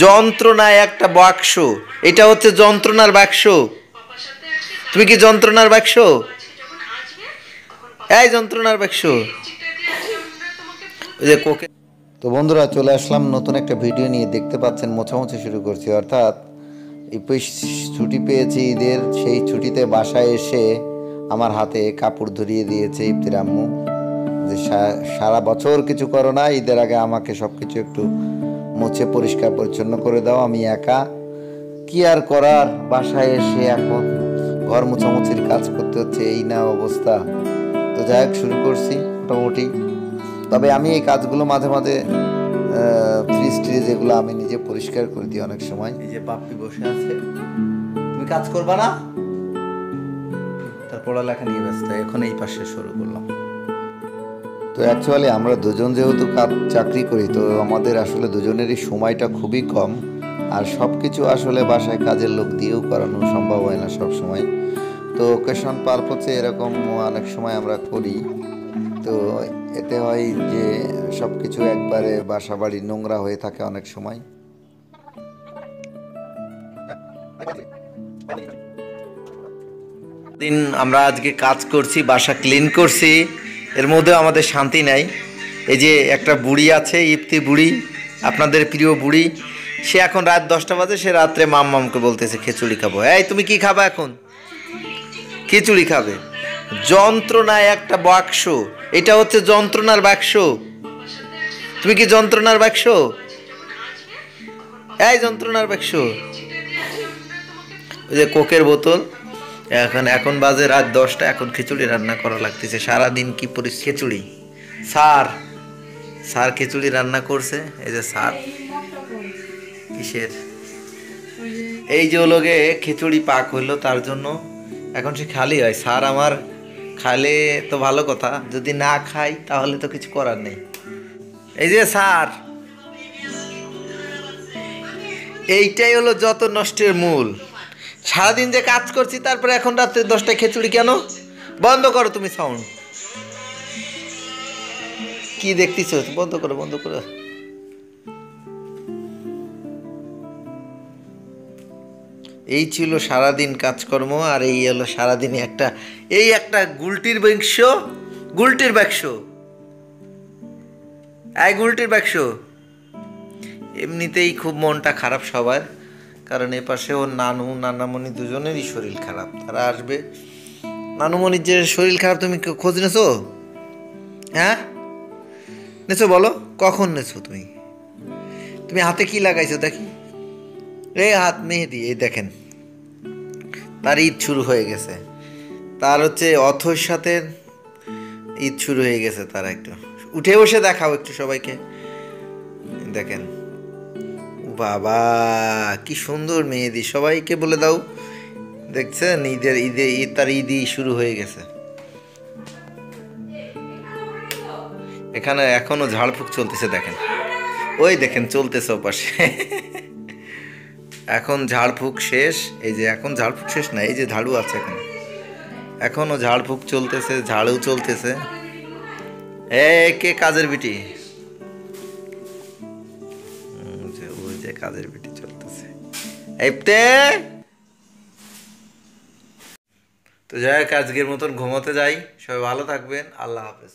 যন্ত্রণায় একটা বাক্স। এটা হচ্ছে যন্ত্রণার বাক্স। তুমি কি যন্ত্রণার বাক্স? এই যন্ত্রণার বাক্স। যে কোকে। তো বন্ধুরা, চলে আসলাম নতুন একটা ভিডিও নিয়ে। দেখতে পাচ্ছেন মোছামুছি শুরু করছি, অর্থাৎ ছুটি পেয়েছি ঈদের। সেই ছুটিতে বাসায় এসে আমার হাতে কাপড় ধরিয়ে দিয়েছে ইফতির আম্মু যে সারা বছর কিছু করো না, ঈদের আগে আমাকে সব কিছু একটু মুছে পরিষ্কার পরিচ্ছন্ন করে দাও। আমি একা কি আর করার, বাসায় এসে এখন ঘর মোছামুছির কাজ করতে হচ্ছে, এই না অবস্থা। তো যাই হোক, শুরু করছি মোটামুটি। তবে আমি এই কাজগুলো মাঝে মাঝে ফ্রিজ ট্রিজ এগুলো আমি নিজে পরিষ্কার করে দিই অনেক সময়। এই যে বাপ্পি বসে আছে, তুমি কাজ করবা না? তার পড়ালেখা নিয়ে ব্যস্ত, এখন এই পাশে শুরু করলাম। তো অ্যাকচুয়ালি আমরা দুজন যেহেতু চাকরি করি, তো আমাদের আসলে দুজনেরই সময়টা খুবই কম। আর সব কিছু আসলে বাসায় কাজের লোক দিয়েও করানো সম্ভব হয় না সব সময়। তো ওকেশন পারপোজে এরকম অনেক সময় আমরা করি। তো এতে হয় যে সব কিছু একবারে বাসা বাড়ি নোংরা হয়ে থাকে অনেক সময়। দিন আমরা আজকে কাজ করছি, বাসা ক্লিন করছি, এর মধ্যে আমাদের শান্তি নাই। এই যে একটা বুড়ি আছে, ইফতি বুড়ি, আপনাদের প্রিয় বুড়ি, সে এখন রাত 10টা বাজে, সে রাত্রে মামকে বলতেছে খিচুড়ি খাবো। এই তুমি কি খাবা এখন? খিচুড়ি খাবে। যন্ত্রণায় একটা বাক্স। এটা হচ্ছে যন্ত্রণার বাক্স। তুমি কি যন্ত্রণার বাক্স? এই যন্ত্রণার বাক্স। ওই যে কোকের বোতল। এখন বাজে রাত 10টা, এখন খিচুড়ি রান্না করা লাগতেছে। সারাদিন কি খিচুড়ি। স্যার খিচুড়ি রান্না করছে। এই যে স্যার কিসের, এই যে লোকে খিচুড়ি পাক হইলো, তার জন্য এখন সে খালি হয়। স্যার আমার খাইলে তো ভালো কথা, যদি না খাই তাহলে তো কিছু করার নেই। এই যে স্যার, এইটাই হলো যত নষ্টের মূল। সারাদিন যে কাজ করছি, তারপরে এখন রাত্রে 10টায় খিচুড়ি কেন? বন্ধ করো তুমি সাউন্ড। কি দেখতেছ? বন্ধ করো, বন্ধ করো। এই ছিল সারাদিন কাজকর্ম। আর এই হলো সারাদিনে একটা গুলটির বাক্স। গুলটির বাক্স, এই গুলটির বাক্স। এমনিতেই খুব মনটা খারাপ সবার, কারণ এ পাশে ওর নানামণি দুজনেরই শরীর খারাপ। তারা আসবে। নানুমণির যে শরীর খারাপ, তুমি খোঁজ নেছো? হ্যাঁ নেছো? বলো কখন নেছো তুমি? তুমি হাতে কি লাগাইছো দেখি? এই হাত মেহেদি। এই দেখেন, তার ঈদ শুরু হয়ে গেছে। তার হচ্ছে অথর সাথে ঈদ শুরু হয়ে গেছে। তার একটু উঠে বসে দেখাও একটু সবাইকে। দেখেন, বাবা কি সুন্দর মেহেদি, সবাইকে বলে দাও। দেখছেন, তার ঈদই শুরু হয়ে গেছে। এখানে এখনো ঝাড়ফুঁক চলতেছে, দেখেন ওই দেখেন চলতেছে ওপাশে। এখন ঝাড়ফুঁক শেষ। এই যে এখন ঝাড়ফুঁক শেষ না, এই যে ঝাড়ু আছে এখনো ঝাড়ফুঁক চলতেছে, ঝাড়ু চলতেছে। কে কাজের বিটি? ওই যে কাজের বিটি চলতেছে। তো যাই হোক, আজকের মতন ঘুমোতে যাই। সবাই ভালো থাকবেন। আল্লাহ হাফেজ।